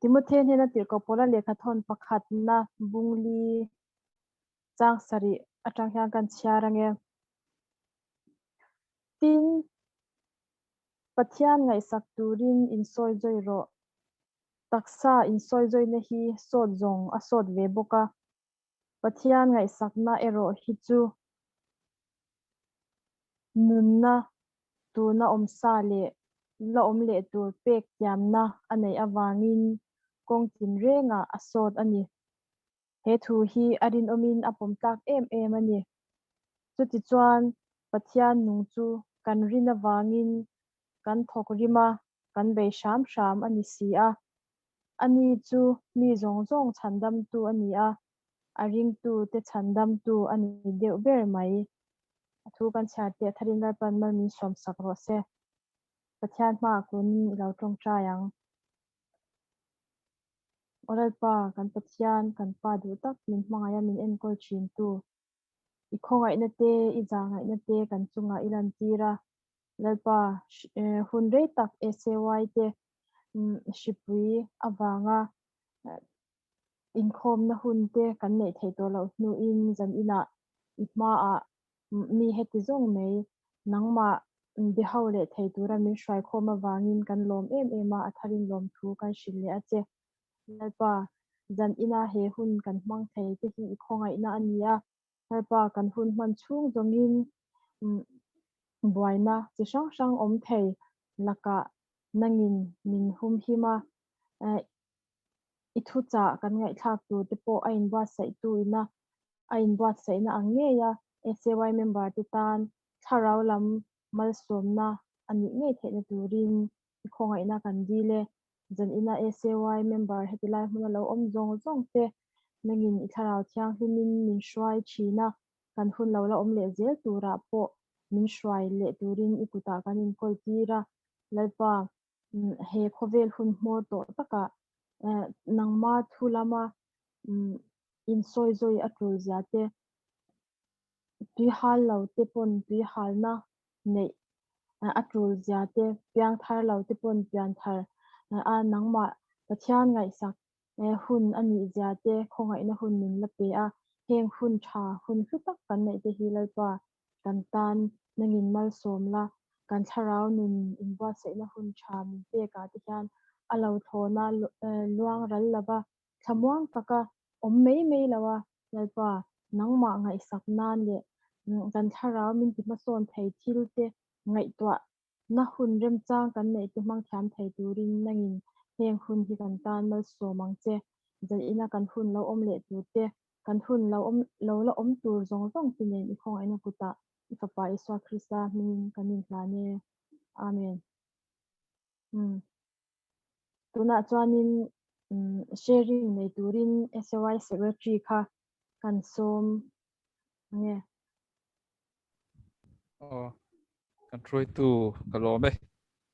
Timothy hena tir ko pola lekha thon pakhat na bungli chang sari atang hyang kan chiarange tin pathian ngai sak turin insoi joi ro taksa insoi joi na hi sot zong a sot ve boka pathian ngai sakna ero hi chu nunna tu na omsa le la om le tur pek yamna anei awangin kong tin renga asot ani he thu hi arin omin apom tak em ani chuti chuan pathian nung chu kan rina wangin kan thok rima kan be sham ani si a ani chu mi zong zong chandam tu ani a aring tu te chandam tu ani deuh ber mai thu kan charte tharin lai pan mal min som sak ro se pathian ma kun lo tong tayang oral pa kan pathian kan pa du tak min hmangaya min enkol thin tu i khongai na te i jangai na te kan chunga ilan tira lalpa hun rei tak SAY te shipui awanga in khom na hun te kan nei thei to lo nu in zan ina itma a mi heti zong mei nangma bi haule thei tura min shrai khoma wangin kan lom em a atharin lom thu kan shille ache lalpa zan ina he hun kan hmang thei te hi i khongai na ania lalpa kan hun man chung zongin buaina chi sang sang om thei laka nangin min hum hima i thu cha kan ngai thak tu te po a in wa sai tu ina a in wa sai na ange ya SAY member te tan tharau lam mal som na ani nge the na turin i khongai na kan dile zan ina SAY member hetilai hmuna lo om zong zong te nangin i tharau thiang hlimin min shrai thina kan hun lo la om le zel tura po min shrai le turin i kuta kan in kol tira lalpa he khovel hun hmor to taka nangma thulama in soi zoi atul zate tui hal lo te pon tui hal na nei atul zate piang thar lo te pon piang thar a nangma pathian ngai sak hun ani zate khongai na hun min la pe a heng hun tha hun hlutak kan nei te hi lalpa kan tan nangin mal som la kan tharau nun in wa sei na hun tha min te ka te hian alo thona luang ral lava thamuang taka om mei lawa lalpa nangma ngai sak nan le kan tharau min ti ma son thei thil te ngai twa na hun rem chang kan nei te mang thiam thei turin nangin heng hun hi kan tan mal so mang che zan ina kan hun lo om le tu te kan hun lo la om tur zong zong ti nei ni khong aina kuta papa iswa krista min kanin tlane amen tuna chuanin sharing nei turin SAY secretary kha kan som nge kan troi tu kalome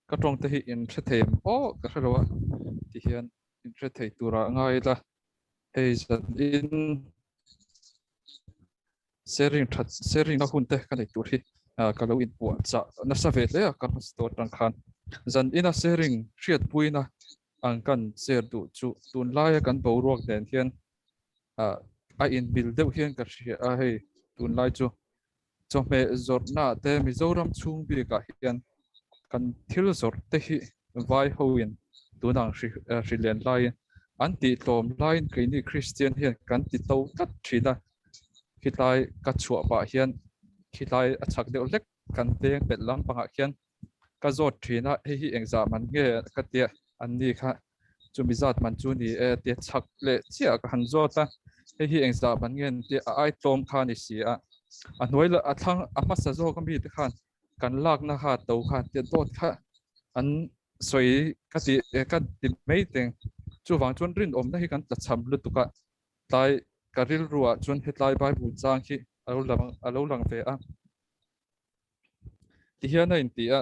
ka tong te hi in them ka hrawa ti hian in thei tura ngai la hei zan in sharing na hun te kan nei tur hi ka lo in puan cha na sa ve le ka store tang khan zan ina sharing hriat puina ang kan share du chu tun lai kan bo ruak den hian a in bil deuh hian ka hria a hei tun lai chu me zor na te mizoram chung bi ka hian kan thil zor te hi vai hoin tunang len lai anti tom line keini Christian hian kan ti to tat thina khitlai ka chua ba hian khitlai achak deuh lek kan teng pet lam panga hian ka zot thina hi exam an nge ka tia an ni kha chumi zat man chu ni te chak le chia ka han zota hi exam an ngen te ai tom kha ni si a anoi la athang ama sa zo ka mi te khan kan lak na ha to kha te dot kha an soi ka ti mei teng chu wang chun rin om na hi kan ta cham lu tu ka tai karil ruwa chun hetlai bible chang hi alo lang ve a ti hian in ti a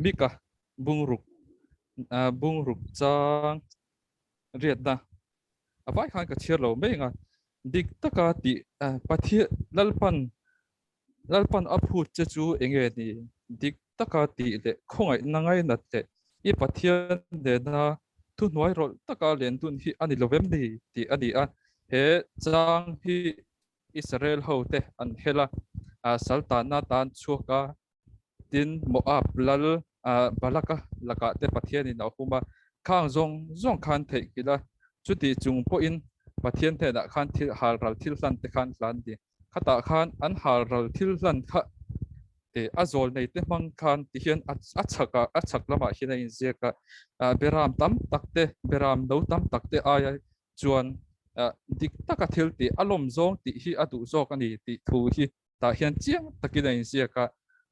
mika bungruk chang riat na avai khan ka chiar lo me nga dik taka ti pathi lalpan aphut che chu enge ni dik taka ti le khongai nangai na te i pathian de na thu nói rồi tất cả liền tuần hi anh lovem đi thì anh đi à he chang hi Israel hậu te an hela sultana tan chuka tin Moab lal balaka laka te pathian in ahuma khang zong khan thei kila chuti chung po in pathian te da khan thil hal ral thil hlan te khan hlan di khata khan an hal ral thil hlan kha azol nei te mang khan ti hian achak lama hian in zeka beram tam takte beram do tam takte aya chuan dik taka thil ti alom zong ti hi atu zok ani ti thu hi ta hian chiang takina in zeka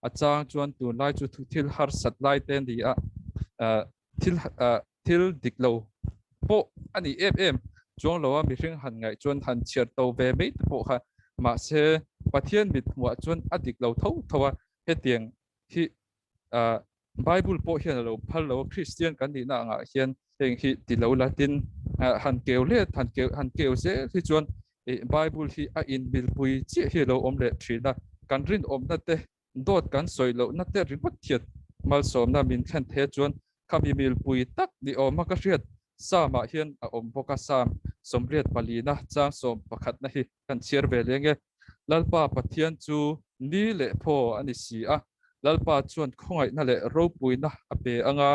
achang chuan tu lai chu thu thil har sat lai ten di a thil diklo po ani em chuang lawa mi hring han ngai chuan han chiar to ve mei po kha ma se pathian mit muah chuan adik lo tho thowa he tiang hi Bible po hian lo phal lo Christian kan ni na nga hian heng hi ti lo latin han keu le han keu se hi chuan Bible hi a in bil pui chi hi lo om le thina kan rin om na te dot kan soi lo na te rin pat thiat mal som na min khan the chuan khami mil pui tak ni om ma ka riat sa ma hian a om boka sam somriat palina chang som pakhat na hi kan chiar ve lenge lalpa pathian chu ni le pho ani si a lalpa chuan khongai na le ro pui na ape anga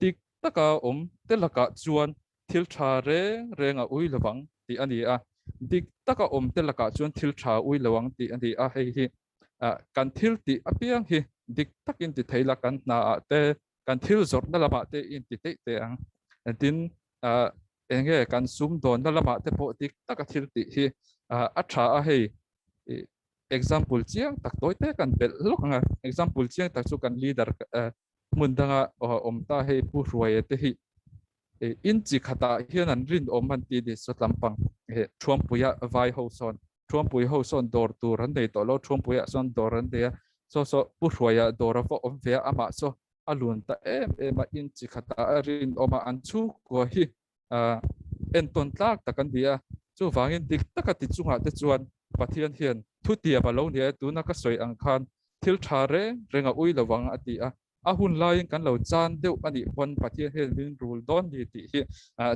dik taka om telaka chuan thil tha renga ui lawang ti ani a dik taka om telaka chuan thil tha ui lawang ti ani a hei hi kan thil ti apiang hi dik takin ti theila kan na te kan thil zor na lama te in ti te ang tin enge kan sum don na lama te po dik taka thil ti hi a tha a hei example chiang tak toy te kan bel lok nga example chiang tak chu kan leader mundanga om ta hei pu ruai te hi in chi khata hian an rin om man ti di sotlampang thuam puya vai ho son thuam pui ho son dor tur an dei to lo thuam puya son dor an dei so pu ruai dor vo om ve ama so alun ta ma in chi khata rin oma an chu ko hi en ton tlak takan dia chu wangin dik takati chunga te chuan pathian hian thu tia ba lo ne tu na ka soi ang khan thil tha renga ui lawang ati a hun lai kan lo chan deuh ani hon pathian hian min rul don ni ti hi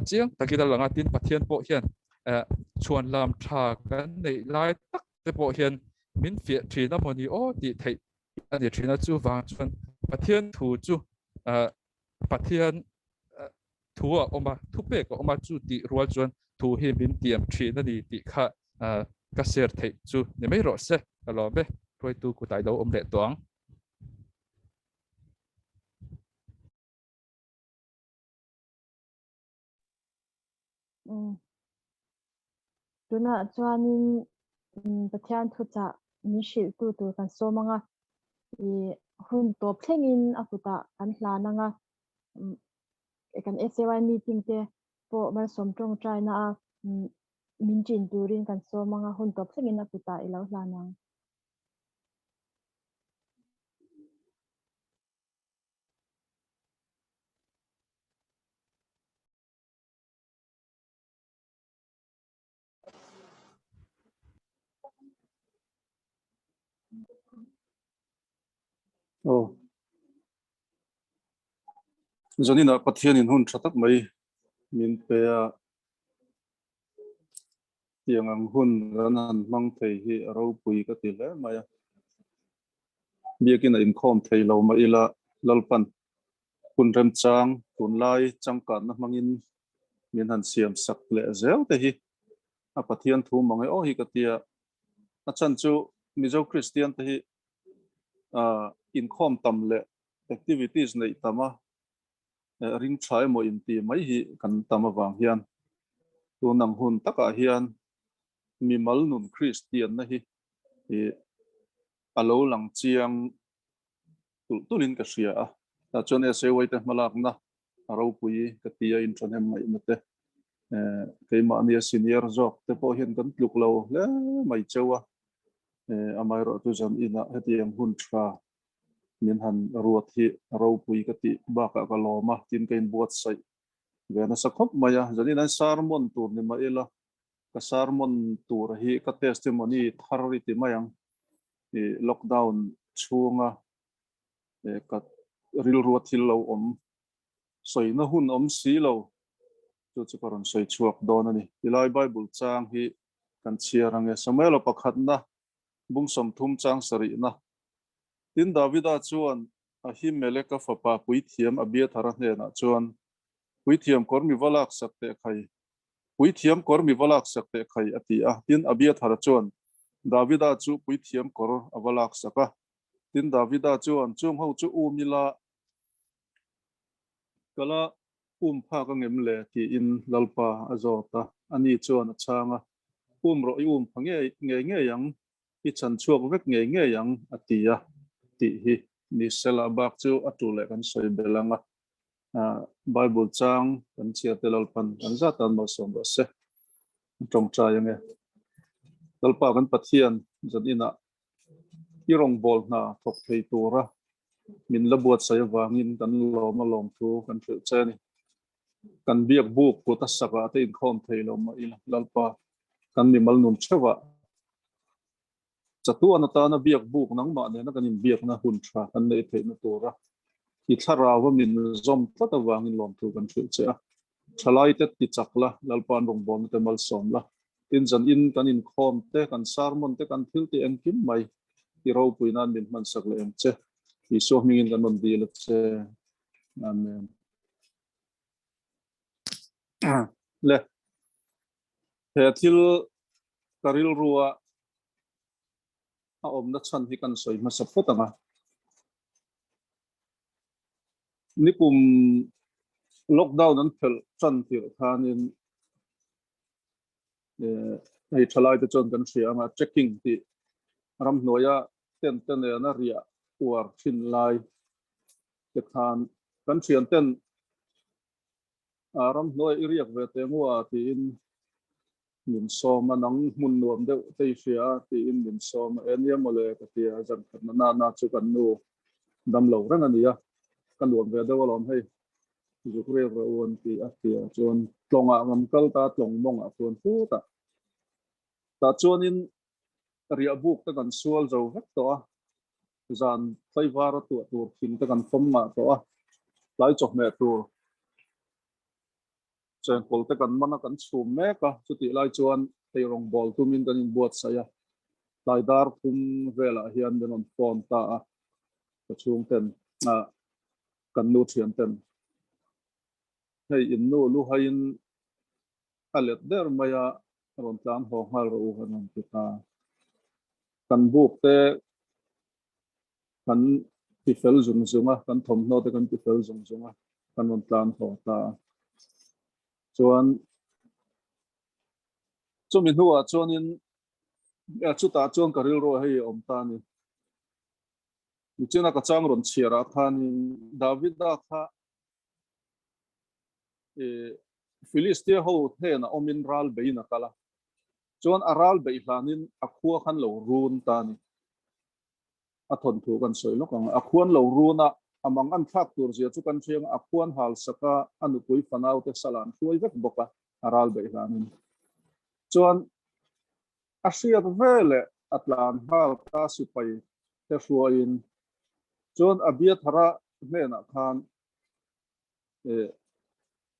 chiang takida langa tin pathian po hian chuan lam tha kan nei lai tak te po hian min fia thina moni o ti thei ani thina chu wang chuan pathian thu chu pathian thua oma thupe ko oma chu ti rual chuan thu hi min tiam thina ni ti kha ka ser thei chu ni mai ro se alo be roi tu ku tai lo om le toang tuna chuanin pathian thu cha mi shil tu kan so manga I hun top thlengin aputa kan hlananga kan SAY meeting te po mal som tong trai na min chin turin kan so manga hun top thlengin aputa ilo hlanang Janina pathian in hun thatak mai min pe tiang ang hun ranan mang thei hi ro pui ka ti le maya biakin in khom thei lo ma ila lalpan kun rem chang kun lai changkan na mangin min han siam sak le zel te hi a pathian thu mangai o hi ka tia a chan chu mizo christian te hi in khom tam le activities nei tama ring chai mo in ti mai hi kan tama wang hian tu nang hun taka hian mi mal nun christian na hi alo lang chiang tulin ka sia ta chon se wai te malak na aro pui ka tia in tron hem mai na te ke ma ni senior jok te po hian kan tluk lo le mai chewa amai ro tu jan ina hetiang hun thra min han ruat hi aro pui ka ti ba ka lo ma tin kein buat sai ve na sakhop maya jani na sarmon tur ni ma ila ka sarmon tur hi ka testimony tharri ti mayang lockdown chunga ka ril ruat thil lo om soina hun om si lo chu chu karon soi chuak don ani tilai bible chang hi kan chia range samuel pakhat na bung som thum chang sari na tin davida chuan a hi meleka fapa puithiam abia thara hne na chuan puithiam kormi walak sakte khai puithiam kormi walak sakte khai ati a tin abia thara chuan davida chu puithiam kor awalak saka tin davida chuan chung ho chu umila kala pha ka ngem le ti in lalpa azota ani chuan changa ro phange nge yang i chan chuak vek nge yang atia ti hi ni sela bak chu atule kan soi belanga bible chang kan chia telal pan kan za tan mo som ba se trong cha yang e lalpa kan pathian zan ina irong bol na thok thei tura min labuat sai wangin kan lom lom thu kan thil chani kan biak buk ko ta saka te in khom thei lo ma ila lalpa kan mi mal nun chewa chatu ana ta na biak buk nang ma ne na kan in biak na hun tha kan nei thei na tura i thara wa min zom ta wangin lom thu kan thil cha thalai te ti chakla lalpan rong bom te mal som la tin zan in kan in khom te kan sarmon te kan thil te en kim mai ti ro puinan min man sak le em che i so mingin kan mon di le che amen le he thil karil ruwa a om na chan hi kan soi ma sapot anga nikum lockdown an phel chan tir thanin ei thalai te chon kan sia ma checking ti ram noya ten na ria war thin lai te khan kan sian ten ram noi iriak ve te ngwa ti in min som anang mun nuam de te sia ti in min som enia mole ka ti zan khat na chu kan nu dam lo ran ania kan nuam ve de walom hei ju kre ro on ti a ti chon tlonga ngam kal ta tlong mong a chon fu ta chon in ria buk ta kan sual zo vek to a zan phai war tu thin ta kan fom ma to a lai chok me tu chen kol te kan mana kan chum me ka chu ti lai chuan te rong bol tu min kan in buat saya lai dar kum vela hian den on phone ta a ka chung ten kan nu thian ten hei in nu lu hain alet der maya ron tlan ho hal ro hanon ti ta kan buk te kan ti fel zung zunga kan thom no te kan ti fel zung zunga kan ron tlan ho ta chuan chumin huwa chuanin chu ta chuan karil ro hei om ta ni chuna ka chang ron chiara thanin davida kha Philistia ho thena omin ral beina kala chuan aral be hlanin akhua khan lo run ta ni a thon thu kan soi lokang akhuan lo runa amang an thak tur zia chu kan thiang akhuan hal saka anu pui fanau te salan thuai vek boka aral be hlanin chuan asia vele atlan hal ta sipai te fuain chuan abia thara hmena khan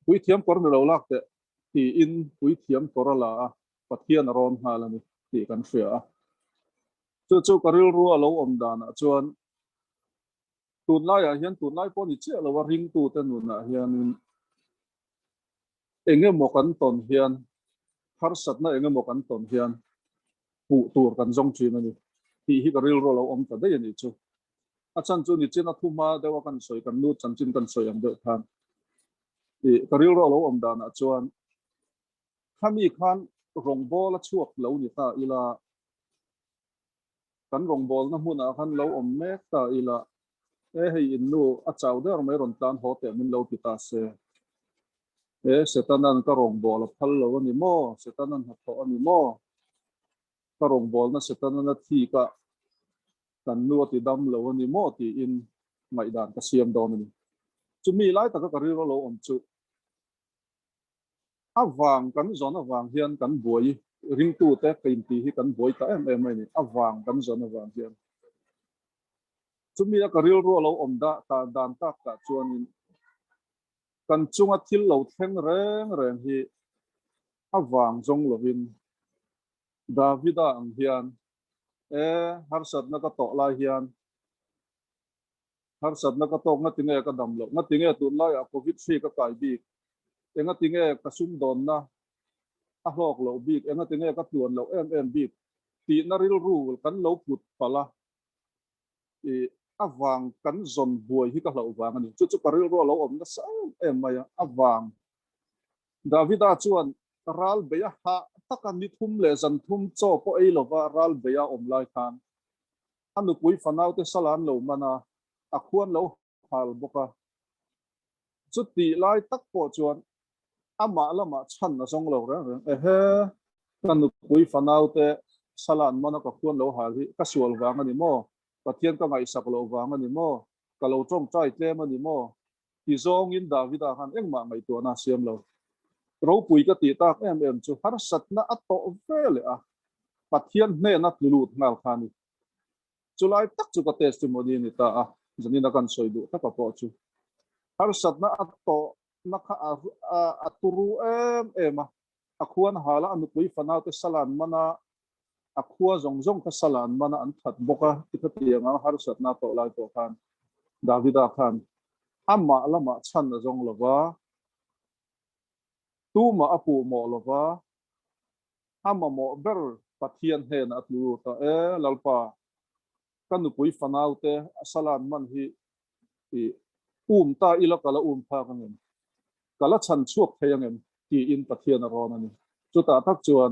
pui thiam kor mi lo lak te ti in pui thiam korala pathian ron halani ti kan fia chu karil ru alo om dana chuan tun lai a hian tun lai pon che lo ring tu te nuna hian enge mo kan ton hian har sat na enge mo kan ton hian pu tur kan jong chin ani ti hi karil ru lo om ta de ni chu a chan chu ni chena thuma de wa kan soi kan nu chan chin kan soi am de than ti karil ru lo om dana chuan khami khan rong bol a chuak lo ni ta ila kan rong bol na huna khan lo om mek ta ila hei innu a chaw der mai ron tan ho te min lo ti ta se setanan ka rong bol phal lo ani mo setanan ha tho ani mo ka rong bol na setanan na thi ka kan nu ti dam lo ani mo ti in mai dan ka siam don ni chumi lai ta ka ri lo om chu awang kan zon awang hian kan buai ring tu te kain ti hi kan buai ta em ni awang kan zon awang hian chumi a karil ro lo om da ta dan tak ta chuan in กันจุงอัทิลเหลาแทงแรงฮีอวางจงลวินดาวิดาอังเฮียนฮาร์สัตนักโตลายเฮียนฮาร์สัตนักโตงัดติงเอกระดำหลงงัดติงเอตุนไล่โควิดซีก็ไก่บีกงัดติงเอกระซุ่มโดนนะอะหลอกเหลาบีกงัดติงเอกระตัวนเหลาบีกตีนาริลรูกันเหลาปุดปะละวางกันจนบวยที่ก็เหลาวางอันนี้จุดปริลรัวเราอมนะสังมาอย่างวางดาวิดาชวนรัลเบียฮะตะกันนิทุมเลจันทุมโจก็ไอลว่ารัลเบียอมไลคันอันนุปุยฟันเอาเตสลานเหลามันนะควรเหลาฮัลบุกะจุดตีไลตักปอชวนมาละมาชันนะจงเหลาเรื่องอันนุปุยฟันเอาเตสลานมันนะควรเหลาฮัลที่ก็สวลวางอันนี้โม่ปะเทียนก็ไงสักโลวามันนี่โม่กะโลจงใจเต้มันนี่โม่ที่จงอินดาวิดาฮันมาไงตัวน่าเสียมเราปุยก็ตีตากจูฮาร์สัตน่าอัตโตเวลปะเทียนเนนักลูดงาลคานีจุไลตักจุกเตสติโมนีนี่ตาจะนี่นักการสอยดูถ้าก็พอจูฮาร์สัตน่าอัตโตนักอัตุรูควรหาละอันปุยฟันเอาเตสลานมันนะขั้วจงก็สลานมันอันถัดบกะที่เขาเตียงฮาร์สัตนาโตลายตัวกันดาวิดาขันมาละมาชันจงละวะตู้มาอปูหมอละวะมาหมอเบอร์ปัทเทียนเฮนอัตลูตาลัลปากันนุปุยฟันเอาเตสลานมันฮีตาอิละกะละพากันเงินกะละชันช่วงเทียงเงินที่อินปัทเทียนรอนั่นนี่จุดตาทักจวน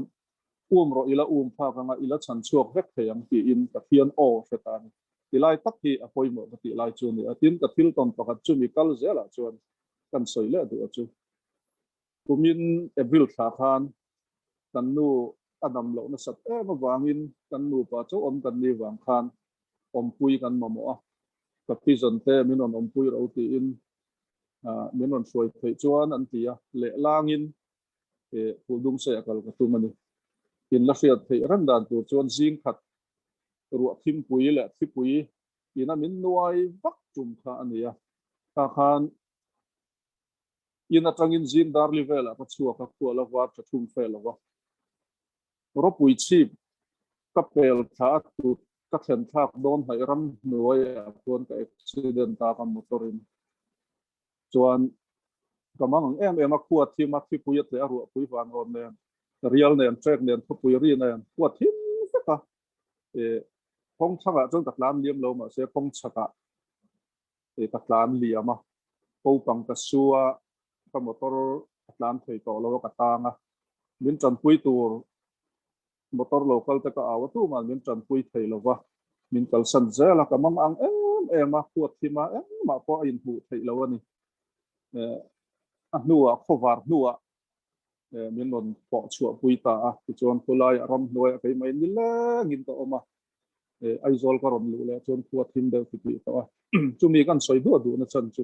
รออิละพากันอิละชันช่วงเวกเทียงที่อินปัทเทียนเสตานที่ไล่ตักที่อภัยหมดที่ไล่จวนนี่ตินกับทิลตอนประกาศจุมีกัลเซล่ะจวนกันสวยเลยดูจูกุมินบิลขาคานกันนูอดัมเหล่านั้นสัตมาวางอินกันนูป่าเจ้ากันนี่วางคานปุยกันมาหมอกับพี่จันเต้มินนปุยเราตีอินมินนสวยเผยจวนอันที่เละลางินผู้ดุงเสียกันกับตัวมันอินละเฟียดเผยรันดานตัวจวนซิงขัดรัวทิมปุยแหละที่ปุยอินมินนวยวักจุ่มขาอันนี้ข้าคานอินจังอินซิงดาร์ลิเวลก็ชัวกับตัวละวัดจะทุ่มเฟลวะรบปุยชีพกับเปลขาตุก็เห็นทากโดนให้รำหน่วยควรกับอุบิเหตุตากับมอเตอร์รินจวนก็มั่งมาขวดที่มักที่ปุยเตะรัวปุยฟังอนเนี่ยเรียลเนี่ยเทรดเนี่ยทุกปุยรีเนี่ยขวดที่สักพงชักจนตัดล้านเลี้ยมเรามาเสียพงชักตัดล้านเลี้ยมปูปังกระชัวก็มอเตอร์ตัดล้านถอยต่อเราก็ตางมินจันปุยตัวมอเตอร์โลคัลแต่ก็เอาตู้มามินจันปุยถอยเราว่ามินกัลสันเจแล้วก็มั่งมาขวดที่มาพออินหูถอยเราว่านี่นัวขวานัวมินนปอชัวปุยตาที่จวนคุลายรำหน่วยไปไม่นี่แหละงินต่อมาไอโซลก็รำรู้แล้วจนขวดทิมเดียวที่ปีต่อจุมีกันสวยดูนะฉันจู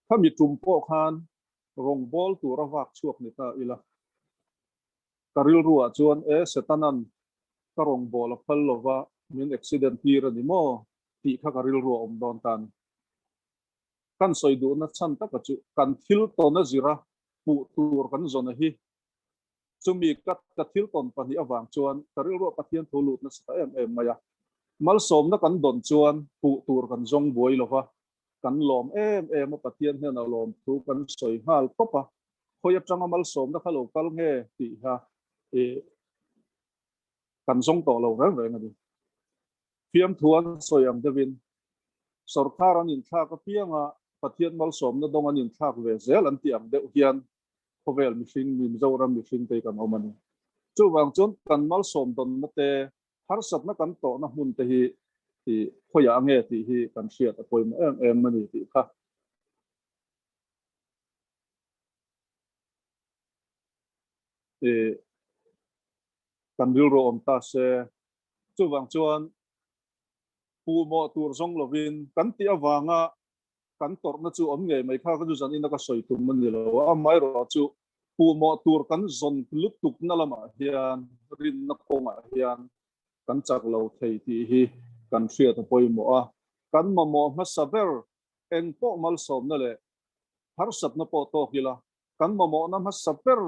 ถ้ามีจุ่มโปคานรงบอลตัวระวักช่วงนี้ตาอีละการิลรัวจวนเสตันันก็รงบอลพัลลว่ามีอุบิเหตุปีระดิโมที่ข้าการิลรัวดอนตันกันสวยดูนะฉันตะกัจจุกันทิลตอนนั้นจิระปูตัวกันจนฮีจุมีกัดทิลตอนปนิอวังจวนการิลรัวปะเทียนทุลุนะสตามายามัลสมนักกันดอนจวนปูตัวกันจงบวยหรอวะกันลมมาปะเทียนเฮนาลมทุกันสวยฮัลก็ปะคอยจังมัลสมนักฮัลโหลกัลเงตีฮะกันจงต่อเราเรื่องอะไรเพียงทวนสวยอังเดวินสรคารันินทากเพียงปะเทียนมัลสมนัดดงอันินทากเวเซลอันที่อังเดอุเฮียนพอเวลมิฟิงมิมเจ้ารำมิฟิงเตกันเอามันจู่วางจนกันมัลสมตนมาเตฮาร์สัตนักกันโตนะมุนเตฮีที่พยางเงที่ฮีกันเชียร์ตะโพยมามันนี่ที่ค่ะกันริลโรอมตาเซจู่วางจวนปูโมตูร์ซงลวินกันที่อวังกันตอร์นัจู่อมเงไม่ข้าก็จู่จันอินนักสอยตุมันนี่แล้วว่าไม่รอจู่ปูโมตูร์กันซนลุกตุกนั่นละมาเฮียนรินนักโกงเฮียนกันจากเราไทยที่ฮีกันเชียร์ตะโพยหมอกันมาหมอมาสับเบอร์เอ็งพวกมัลสมนั่นแหละฮ har sat na po to kila kan mo nam ha saper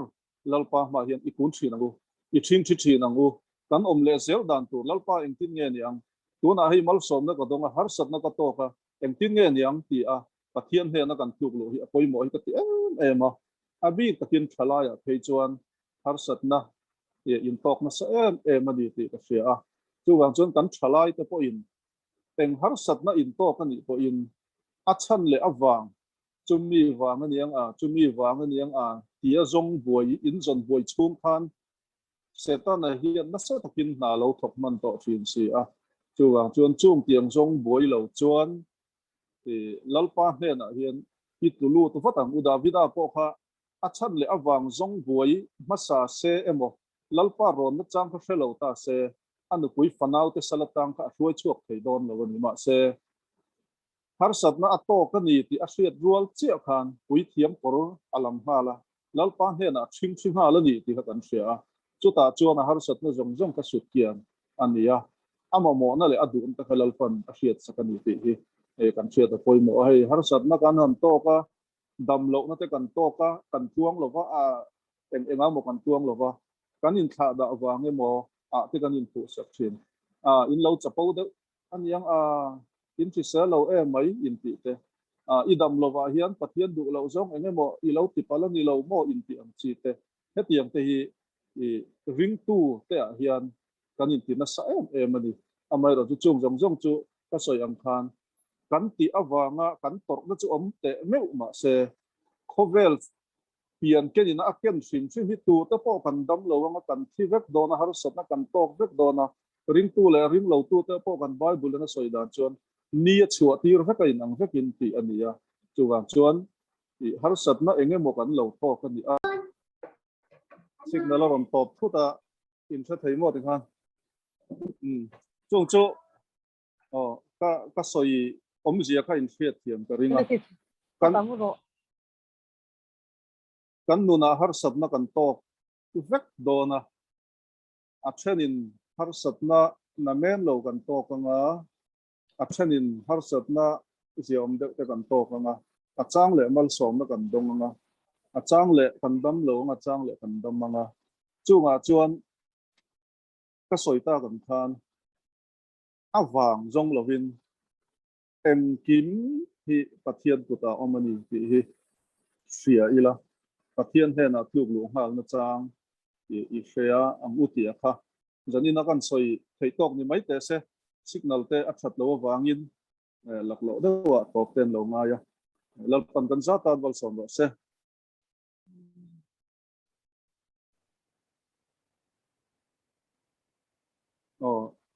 lalpa ma hian ikun thi nangu I thin thi nangu kan le zel dan tu lalpa engtin nge niang tuna hi mal som na ka donga har sat na ka to ka engtin nge niang ti a pathian he na kan tuk lo hi apoi mo hi ka ti em abi takin thalaya thei chuan har sat na ye in tok na sa em ani ti ka sia a chu wang chuan kan thalai te po in teng har sat na in tok ani po in a chan le awang chumi wang ani ang a tia zong boi in zon boi chung khan setan na hian na sa takin na lo thok man to thin si a chu wang chuan chung tiang zong boi lo chuan lalpa hne na hian hi tulu tu fatang uda vida po kha a chan le awang zong boi masa se emo lalpa ron na chang kha felo ta se anu pui fanau te salatang kha hruai chuak thei don lo ni ma se har sat na ato ka ni ti a hriat rual chia khan pui thiam por alam hala lalpa hne na thing hala ni ti ka kan sia chuta chuan har sat na zong zong ka sut kian ania amamo na le adu ta khalal pan a hriat sakani ti hi kan sia ta poi mo hei har sat na kan han to ka dam lo na te kan to ka kan tuang lo wa a enga mo kan tuang lo wa kan in tha da awang emo a te kan in pu sak thin in lo chapo de aniang in chi sa lo mai in ti te idam lo wa hian pathian du lo zong engemo I lo ti pala ni lo mo in ti ang chi te hetiang te hi ring tu te hian kan in ti na sa ani amai ro chu chung jong jong chu ka soi ang khan kan ti awanga kan tor na chu om te meu ma se khovel pian ken in a ken sim chi hi tu te po kan dam lo nga kan thi vek do na har sat na kan tok vek do na ring tu le ring lo tu te po kan bible na soi dan chuan ni chua tir vek in ang vek in ti ania chuwang chuan har sat na enge mo kan lo tho kan ni a signal ron top thuta in tha thei mo ting han chung chu ka soi om zia kha in fiat thiam ka ringa kan nuna har sat na kan tok vek do na a thenin har sat na men lo kan tok nga a thenin har sat na ziom de kan tok nga a chang le mal som na kan dong nga a chang le kan dam lo nga chang le kan dam nga chunga chuan ka soita kan khan awang zong lovin em kim hi pathian puta omani ti hi sia ila pathian he na tluk lu hal na chang I shea ang uti kha jani na kan soi theitok ni mai te se signal te athat lo wangin lak lo dewa top ten lo nga ya lal pan kan za ta bal som se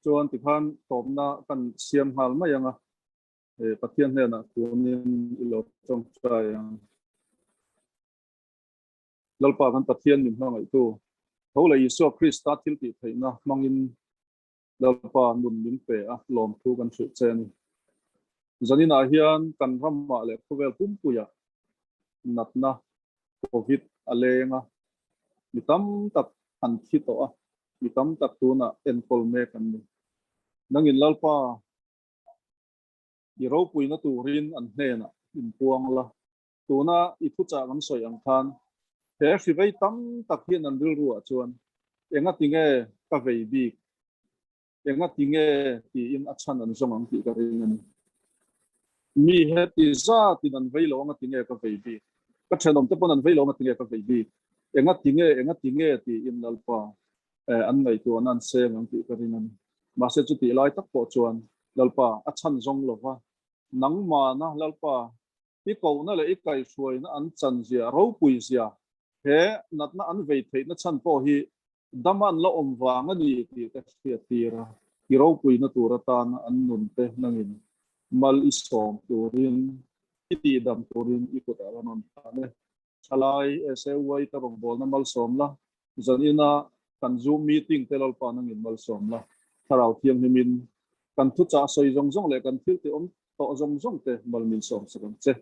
chuan ti khan top na kan siam hal ma yanga pathian he na tunin ilo chong chai lalpa kan pathian min hang tu thole Yesu Christ til ti theina mangin lalpa nun min pe a lom thu kan su chen zanina hian kan ramma le khovel pumpuya natna covid alenga mitam tak an thito a mitam tak tuna enkol me kan ni nangin lalpa iro puina turin an hena in puang la tuna I thu cha kan soi ang khan thế khi vay tắm tập hiện ăn đưa ruột chuan em ngắt tiếng nghe các vị bi em ngắt tiếng nghe thì in ắt chăn ăn trong ăn thì cái này mi hết thì ra thì ăn vay lo ngắt tiếng nghe các vị bi các trường đồng tập ăn vay lo ngắt tiếng nghe các vị bi em ngắt tiếng nghe thì in alpha ăn này tuan ăn xem ăn thì cái này mà sẽ chút thì lại tắc bộ chuan alpha ắt chăn trong lo va nắng mà na alpha cái cầu nó là ít cái suy nó ăn chân gì rau bùi gì he nat na an vei thei na chan po hi daman la om wanga ni ti ka sia tira iro pui na tura tan an nun te nangin mal isom turin iti dam turin ikut aranon ane chalai ese wai ta rong bol na mal som la zanina kan zoom meeting telal pa nangin mal som la tharau thiam himin kan thu cha soi jong jong le kan thil te om to jong jong te mal min som sakam che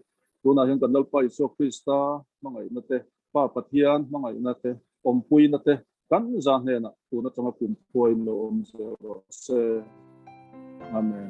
tuna hian kan dal pa Yesu Krista mangai na te pa pathian mangai na te ompui na te kan zan he na tuna changa pum phoi lo om se amen